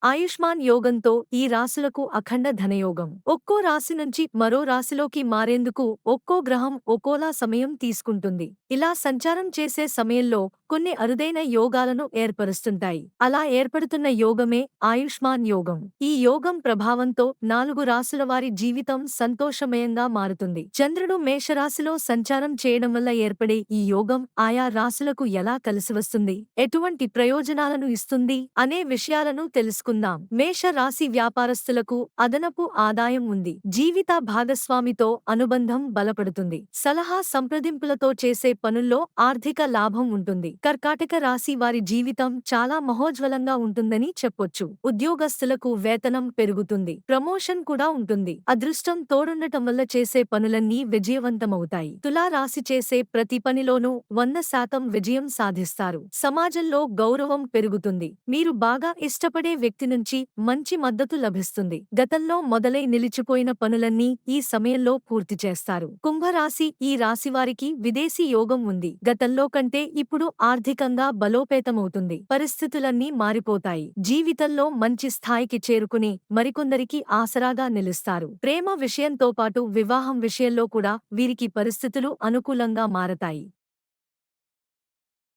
ఆయుష్మాన్ యోగంతో ఈ రాశులకు అఖండ ధనయోగం. ఒక్కో రాశి నుంచి మరో రాశిలోకి మారేందుకు ఒక్కో గ్రహం ఒక్కోలా సమయం తీసుకుంటుంది. ఇలా సంచారం చేసే సమయంలో కొన్ని అరుదైన యోగాలను ఏర్పరుస్తుంటాయి. అలా ఏర్పడుతున్న యోగమే ఆయుష్మాన్ యోగం. ఈ యోగం ప్రభావంతో 4 రాశుల వారి జీవితం సంతోషమయంగా మారుతుంది. చంద్రుడు మేషరాశిలో సంచారం చేయడం వల్ల ఏర్పడే ఈ యోగం ఆయా రాశులకు ఎలా కలిసివస్తుంది, ఎటువంటి ప్రయోజనాలను ఇస్తుంది అనే విషయాలను తెలుసుకుందాం. మేష రాశి వ్యాపారస్తులకు అదనపు ఆదాయం ఉంది. జీవిత భాగస్వామితో అనుబంధం బలపడుతుంది. సలహా సంప్రదింపులతో చేసే పనుల్లో ఆర్థిక లాభం ఉంటుంది. కర్కాటక రాశి వారి జీవితం చాలా మహోజ్వలంగా ఉంటుందని చెప్పొచ్చు. ఉద్యోగస్తులకు వేతనం పెరుగుతుంది. ప్రమోషన్ కూడా ఉంటుంది. అదృష్టం తోడుండటం వల్ల చేసే పనులన్నీ విజయవంతమవుతాయి. తులా రాశి చేసే ప్రతి పనిలోనూ 100% విజయం సాధిస్తారు. సమాజంలో గౌరవం పెరుగుతుంది. మీరు బాగా ఇష్టపడే వ్యక్తి నుంచి మంచి మద్దతు లభిస్తుంది. గతంలో మొదలై నిలిచిపోయిన పనులన్నీ ఈ సమయంలో పూర్తి చేస్తారు. కుంభరాశి ఈ రాశివారికి విదేశీ యోగం ఉంది. గతంలో కంటే ఇప్పుడు ఆర్థికంగా బలోపేతమవుతుంది. పరిస్థితులన్నీ మారిపోతాయి. జీవితంలో మంచి స్థాయికి చేరుకుని మరికొందరికి ఆసరాగా నిలుస్తారు. ప్రేమ విషయంతో పాటు వివాహం విషయంలో కూడా వీరికి పరిస్థితులు అనుకూలంగా మారతాయి.